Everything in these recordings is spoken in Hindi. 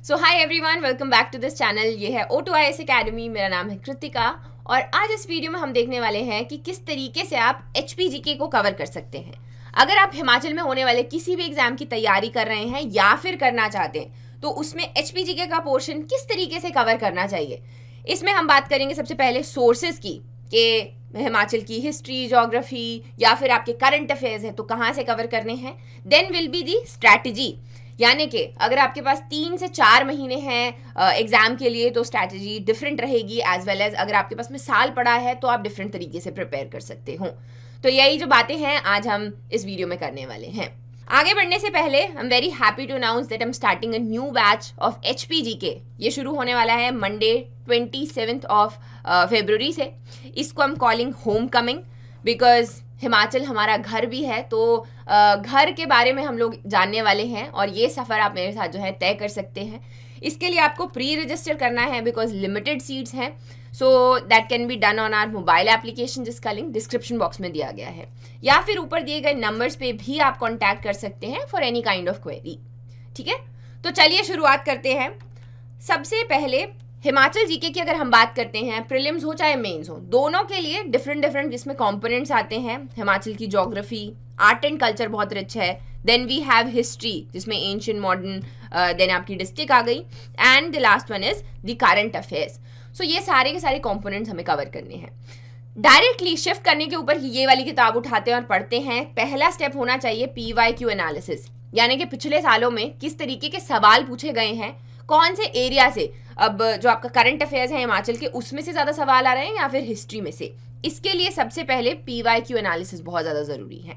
So hi everyone, welcome back to this channel. ये है O2IAS अकेडमी। मेरा नाम है कृतिका और आज इस वीडियो में हम देखने वाले हैं कि किस तरीके से आप HPGK को कवर कर सकते हैं। अगर आप हिमाचल में होने वाले किसी भी एग्जाम की तैयारी कर रहे हैं या फिर करना चाहते हैं तो उसमें HPGK का पोर्शन किस तरीके से कवर करना चाहिए। इसमें हम बात करेंगे सबसे पहले सोर्सेज की, कि हिमाचल की हिस्ट्री, ज्योग्राफी या फिर आपके करंट अफेयर्स है तो कहाँ से कवर करने हैं। Then will be the strategy, यानी कि अगर आपके पास 3 से 4 महीने हैं एग्जाम के लिए तो स्ट्रैटेजी डिफरेंट रहेगी, एज वेल एज अगर आपके पास में साल पड़ा है तो आप डिफरेंट तरीके से प्रिपेयर कर सकते हो। तो यही जो बातें हैं आज हम इस वीडियो में करने वाले हैं। आगे बढ़ने से पहले I am very happy to announce that I am starting a new batch of HPGK। ये शुरू होने वाला है मंडे 27 ऑफ फरवरी से। इसको हम calling home coming, because Himachal हमारा घर भी है, तो घर के बारे में हम लोग जानने वाले हैं और ये सफ़र आप मेरे साथ जो है तय कर सकते हैं। इसके लिए आपको प्री रजिस्टर करना है बिकॉज लिमिटेड सीट्स हैं। So that can be done on our mobile application, जिसका लिंक डिस्क्रिप्शन बॉक्स में दिया गया है, या फिर ऊपर दिए गए नंबर्स पे भी आप कॉन्टैक्ट कर सकते हैं for any kind of query. ठीक है, तो चलिए शुरुआत करते हैं। सबसे पहले हिमाचल जीके की अगर हम बात करते हैं, प्रीलिम्स हो चाहे मेंस हो, दोनों के लिए डिफरेंट जिसमें कंपोनेंट्स आते हैं। हिमाचल की ज्योग्राफी, आर्ट एंड कल्चर बहुत रिच है। देन वी हैव हिस्ट्री जिसमें एंशिएंट, मॉडर्न, देन आपकी डिस्ट्रिक्ट आ गई, and the last one is the current affairs. So ये सारे के सारे कंपोनेंट्स हमें कवर करने हैं। डायरेक्टली शिफ्ट करने के ऊपर ये वाली किताब उठाते हैं और पढ़ते हैं। पहला स्टेप होना चाहिए PYQ एनालिसिस, यानी कि पिछले सालों में किस तरीके के सवाल पूछे गए हैं, कौन से एरिया से, अब जो आपका करंट अफेयर्स है हिमाचल के उसमें से ज़्यादा सवाल आ रहे हैं या फिर हिस्ट्री में से। इसके लिए सबसे पहले PYQ एनालिसिस बहुत ज़्यादा ज़रूरी है।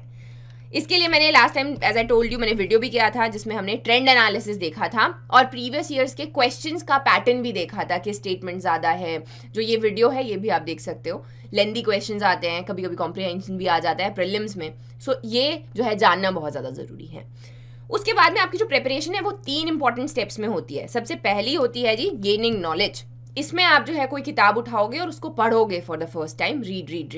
इसके लिए मैंने last time as I told you मैंने वीडियो भी किया था जिसमें हमने ट्रेंड एनालिसिस देखा था और प्रीवियस ईयर्स के क्वेश्चंस का पैटर्न भी देखा था कि स्टेटमेंट ज़्यादा है। जो ये वीडियो है ये भी आप देख सकते हो। लेंदी क्वेश्चंस आते हैं, कभी कभी कॉम्प्रिहेंशन भी आ जाता है प्रीलिम्स में। सो ये जो है जानना बहुत ज़्यादा ज़रूरी है। उसके बाद में आपकी जो प्रिपरेशन है वो 3 इंपॉर्टेंट स्टेप्स में होती है। सबसे पहली होती है जी गेनिंग नॉलेज। इसमें आप जो है कोई किताब उठाओगे और उसको पढ़ोगे for the first time, read.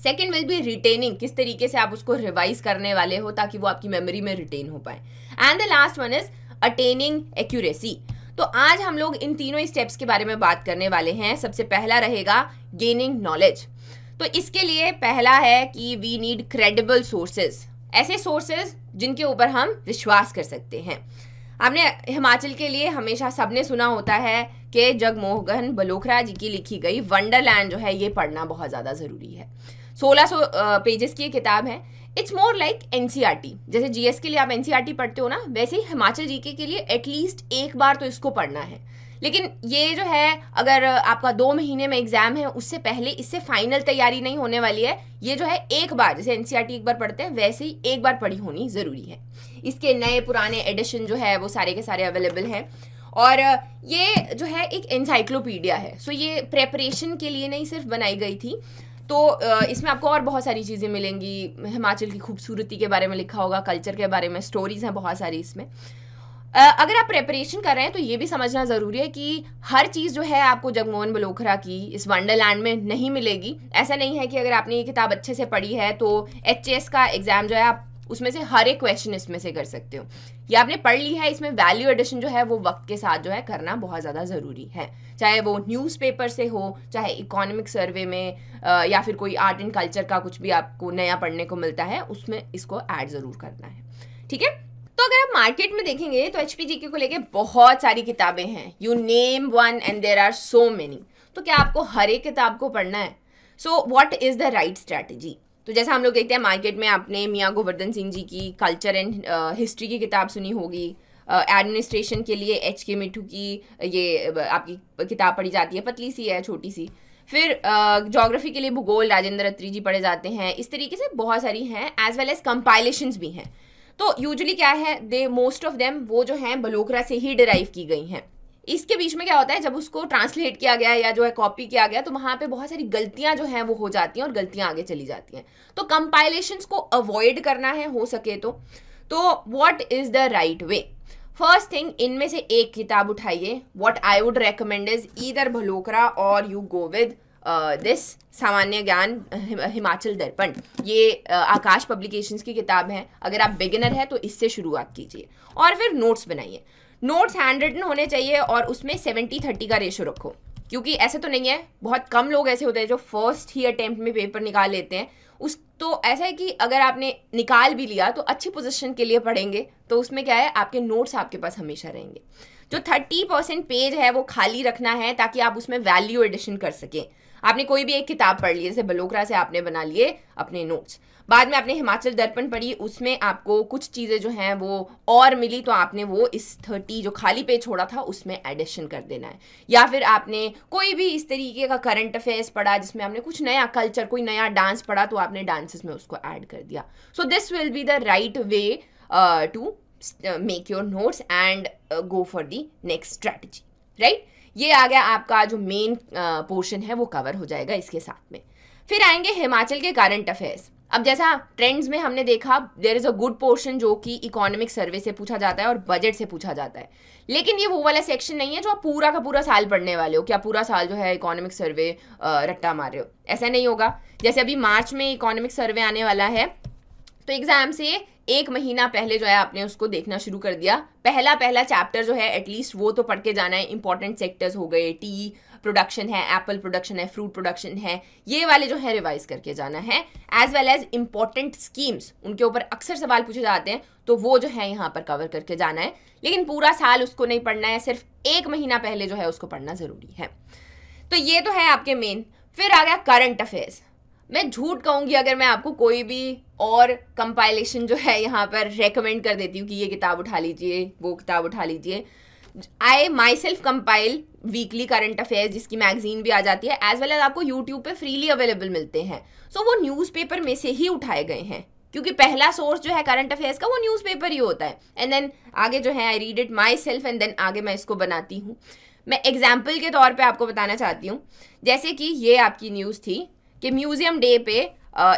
Second will be retaining, किस तरीके से आप उसको रिवाइज करने वाले हो ताकि वो आपकी मेमोरी में रिटेन हो पाए। And the last one is attaining accuracy. तो आज हम लोग इन तीनों स्टेप्स के बारे में बात करने वाले हैं। सबसे पहला रहेगा गेनिंग नॉलेज। तो इसके लिए पहला है कि वी नीड क्रेडिबल सोर्सेज, ऐसे सोर्सेज जिनके ऊपर हम विश्वास कर सकते हैं। आपने हिमाचल के लिए हमेशा सबने सुना होता है कि जगमोहन बलोखरा जी की लिखी गई वंडरलैंड जो है ये पढ़ना बहुत ज़्यादा ज़रूरी है। 1600 पेजेस की किताब है। It's more like NCERT। जैसे GS के लिए आप NCERT पढ़ते हो ना, वैसे ही हिमाचल जीके के लिए एटलीस्ट एक बार तो इसको पढ़ना है। लेकिन ये जो है अगर आपका 2 महीने में एग्जाम है उससे पहले इससे फाइनल तैयारी नहीं होने वाली है। ये जो है एक बार, जैसे NCERT एक बार पढ़ते हैं वैसे ही एक बार पढ़ी होनी ज़रूरी है। इसके नए पुराने एडिशन जो है वो सारे के सारे अवेलेबल हैं और ये जो है एक एनसाइक्लोपीडिया है। सो ये प्रेपरेशन के लिए नहीं सिर्फ बनाई गई थी। तो इसमें आपको और बहुत सारी चीज़ें मिलेंगी। हिमाचल की खूबसूरती के बारे में लिखा होगा, कल्चर के बारे में, स्टोरीज हैं बहुत सारी इसमें। अगर आप प्रेपरेशन कर रहे हैं तो ये भी समझना ज़रूरी है कि हर चीज़ जो है आपको जगमोहन बलोखरा की इस वंडरलैंड में नहीं मिलेगी। ऐसा नहीं है कि अगर आपने ये किताब अच्छे से पढ़ी है तो HS का एग्ज़ाम जो है आप उसमें से हर एक क्वेश्चन इसमें से कर सकते हो। या आपने पढ़ ली है, इसमें वैल्यू एडिशन जो है वो वक्त के साथ जो है करना बहुत ज़्यादा ज़रूरी है। चाहे वो न्यूज़पेपर से हो, चाहे इकोनॉमिक सर्वे में, या फिर कोई आर्ट एंड कल्चर का कुछ भी आपको नया पढ़ने को मिलता है उसमें इसको ऐड ज़रूर करना है। ठीक है, तो अगर आप मार्केट में देखेंगे तो HPGK को लेके बहुत सारी किताबें हैं। You name one and there are so many. तो क्या आपको हर एक किताब को पढ़ना है? So what is the right strategy? तो जैसा हम लोग देखते हैं मार्केट में, आपने मियाँ गोवर्धन सिंह जी की कल्चर एंड हिस्ट्री की किताब सुनी होगी। एडमिनिस्ट्रेशन के लिए HK मिठू की ये आपकी किताब पढ़ी जाती है, पतली सी है, छोटी सी। फिर ज्योग्राफी के लिए भूगोल राजेंद्र अत्री जी पढ़े जाते हैं। इस तरीके से बहुत सारी हैं, एज वेल एज कंपाइलेशंस भी हैं। तो यूजुअली क्या है, दे मोस्ट ऑफ देम वो जो हैं बलोखरा से ही डिराइव की गई हैं। इसके बीच में क्या होता है, जब उसको ट्रांसलेट किया गया या जो है कॉपी किया गया तो वहाँ पे बहुत सारी गलतियाँ जो हैं वो हो जाती हैं और गलतियाँ आगे चली जाती हैं। तो कंपाइलेशंस को अवॉइड करना है हो सके तो what is the right way? First thing, इनमें से एक किताब उठाइए। What I would recommend is either बलोखरा और यू गो विद दिस सामान्य ज्ञान हिमाचल दर्पण। ये आकाश पब्लिकेशंस की किताब है। अगर आप बिगिनर है तो इससे शुरुआत कीजिए और फिर नोट्स बनाइए। नोट्स हैंड रिटन होने चाहिए और उसमें 70-30 का रेशो रखो, क्योंकि ऐसे तो नहीं है, बहुत कम लोग ऐसे होते हैं जो फर्स्ट ही अटेम्प्ट में पेपर निकाल लेते हैं। उस तो ऐसा है कि अगर आपने निकाल भी लिया तो अच्छी पोजीशन के लिए पढ़ेंगे, तो उसमें क्या है, आपके नोट्स आपके पास हमेशा रहेंगे। जो 30% पेज है वो खाली रखना है ताकि आप उसमें वैल्यू एडिशन कर सकें। आपने कोई भी एक किताब पढ़ ली, जैसे बलोकरा से आपने बना लिए अपने नोट्स, बाद में आपने हिमाचल दर्पण पढ़ी, उसमें आपको कुछ चीज़ें जो हैं वो और मिली, तो आपने वो इस 30 जो खाली पेज छोड़ा था उसमें एडिशन कर देना है। या फिर आपने कोई भी इस तरीके का करंट अफेयर्स पढ़ा जिसमें आपने कुछ नया कल्चर, कोई नया डांस पढ़ा, तो आपने डांसेस में उसको ऐड कर दिया। So this will be the right way to make your notes and go for the next strategy, right. ये आ गया आपका जो मेन पोर्शन है वो कवर हो जाएगा इसके साथ में। फिर आएंगे हिमाचल के करंट अफेयर्स। अब जैसा ट्रेंड्स में हमने देखा, there is a good portion जो कि इकोनॉमिक सर्वे से पूछा जाता है और बजट से पूछा जाता है, लेकिन ये वो वाला सेक्शन नहीं है जो आप पूरा का पूरा साल पढ़ने वाले हो कि आप पूरा साल जो है इकोनॉमिक सर्वे रट्टा मार रहे हो। ऐसा नहीं होगा। जैसे अभी मार्च में इकोनॉमिक सर्वे आने वाला है, तो एग्जाम से 1 महीना पहले जो है आपने उसको देखना शुरू कर दिया। पहला चैप्टर जो है एटलीस्ट वो तो पढ़ के जाना है। इंपॉर्टेंट सेक्टर्स हो गए, टी प्रोडक्शन है, एप्पल प्रोडक्शन है, फ्रूट प्रोडक्शन है, ये वाले जो है रिवाइज करके जाना है। As well as important schemes, उनके ऊपर अक्सर सवाल पूछे जाते हैं, तो वो जो है यहाँ पर कवर करके जाना है। लेकिन पूरा साल उसको नहीं पढ़ना है, सिर्फ 1 महीना पहले जो है उसको पढ़ना जरूरी है। तो ये तो है आपके मेन। फिर आ गया करंट अफेयर्स। मैं झूठ कहूँगी अगर मैं आपको कोई भी और कंपाइलेशन जो है यहाँ पर रेकमेंड कर देती हूँ कि ये किताब उठा लीजिए, वो किताब उठा लीजिए। I myself compile weekly current affairs, जिसकी मैगजीन भी आ जाती है, एज वेल एज आपको यूट्यूब पे फ्रीली अवेलेबल मिलते हैं। सो वो न्यूज़पेपर में से ही उठाए गए हैं, क्योंकि पहला सोर्स जो है करंट अफेयर्स का वो न्यूज़पेपर ही होता है। एंड देन आगे जो है I read it myself and then आगे मैं इसको बनाती हूँ। मैं एग्जाम्पल के तौर पर आपको बताना चाहती हूँ, जैसे कि ये आपकी न्यूज़ थी कि म्यूजियम डे पे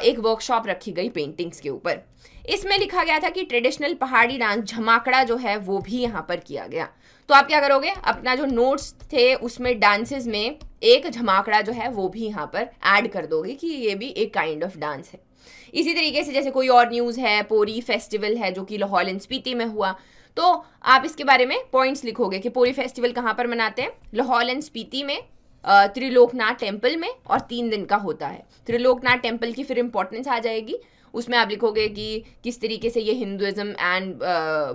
एक वर्कशॉप रखी गई पेंटिंग्स के ऊपर। इसमें लिखा गया था कि ट्रेडिशनल पहाड़ी डांस झमाकड़ा जो है वो भी यहाँ पर किया गया। तो आप क्या करोगे, अपना जो नोट्स थे उसमें डांसेस में एक झमाकड़ा जो है वो भी यहाँ पर ऐड कर दोगे कि ये भी एक काइंड ऑफ डांस है। इसी तरीके से जैसे कोई और न्यूज़ है, पोरी फेस्टिवल है जो कि लाहौल एंड स्पीति में हुआ, तो आप इसके बारे में पॉइंट्स लिखोगे कि पोरी फेस्टिवल कहाँ पर मनाते हैं, लाहौल एंड स्पीति में, त्रिलोकनाथ टेम्पल में, और 3 दिन का होता है। त्रिलोकनाथ टेम्पल की फिर इंपॉर्टेंस आ जाएगी, उसमें आप लिखोगे कि किस तरीके से ये हिंदुज़म एंड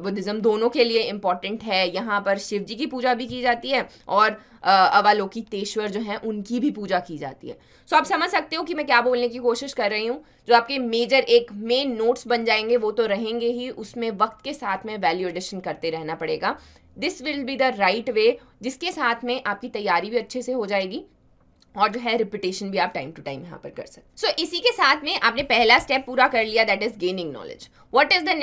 बुद्धिज़्म दोनों के लिए इम्पॉर्टेंट है। यहाँ पर शिव जी की पूजा भी की जाती है और अवलोकितेश्वर जो हैं उनकी भी पूजा की जाती है। सो आप समझ सकते हो कि मैं क्या बोलने की कोशिश कर रही हूँ। जो आपके मेजर एक मेन नोट्स बन जाएंगे वो तो रहेंगे ही, उसमें वक्त के साथ में वैल्यू एडिशन करते रहना पड़ेगा। This will be the right वे, जिसके साथ में आपकी तैयारी भी अच्छे से हो जाएगी और जो है रिपीटेशन भी आप टाइम टू टाइम यहाँ पर कर सकते। सो इसी के साथ में आपने पहला स्टेप पूरा कर लिया, that is gaining knowledge. What is the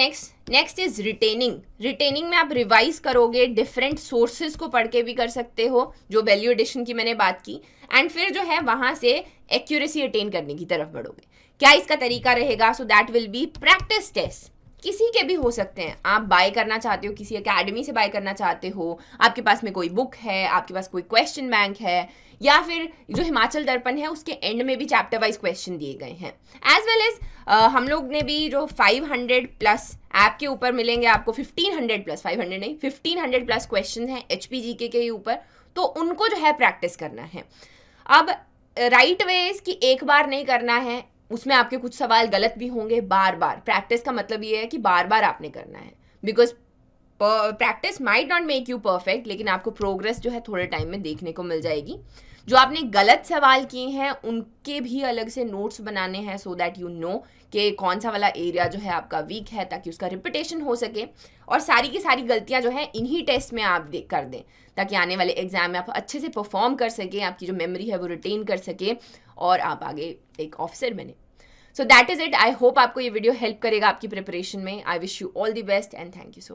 next is retaining. Retaining में आप रिवाइज करोगे, डिफरेंट सोर्सेज को पढ़ के भी कर सकते हो, जो वैल्यू एडिशन की मैंने बात की, एंड फिर जो है वहां से एक्यूरेसी अटेन करने की तरफ बढ़ोगे। क्या इसका तरीका रहेगा? So that will be practice test. किसी के भी हो सकते हैं। आप बाय करना चाहते हो, किसी एकेडमी से बाय करना चाहते हो, आपके पास में कोई बुक है, आपके पास कोई क्वेश्चन बैंक है, या फिर जो हिमाचल दर्पण है उसके एंड में भी चैप्टर वाइज क्वेश्चन दिए गए हैं। एज वेल एज हम लोग ने भी जो 500 प्लस ऐप के ऊपर मिलेंगे आपको, 1500 प्लस, 500 नहीं 1500 प्लस क्वेश्चन हैं HPGK के ऊपर, तो उनको जो है प्रैक्टिस करना है। अब राइट वेज कि एक बार नहीं करना है, उसमें आपके कुछ सवाल गलत भी होंगे, बार बार। प्रैक्टिस का मतलब ये है कि बार बार आपने करना है, because practice might not make you perfect, लेकिन आपको प्रोग्रेस जो है थोड़े टाइम में देखने को मिल जाएगी। जो आपने गलत सवाल किए हैं उनके भी अलग से नोट्स बनाने हैं, सो दैट यू नो कि कौन सा वाला एरिया जो है आपका वीक है, ताकि उसका रिपीटेशन हो सके। और सारी की सारी गलतियां जो है इन्हीं टेस्ट में आप कर दें, ताकि आने वाले एग्जाम में आप अच्छे से परफॉर्म कर सकें, आपकी जो मेमोरी है वो रिटेन कर सके और आप आगे एक ऑफिसर बने। So that is it. I hope आपको ये वीडियो हेल्प करेगा आपकी प्रिपरेशन में। I wish you all the best and thank you so much.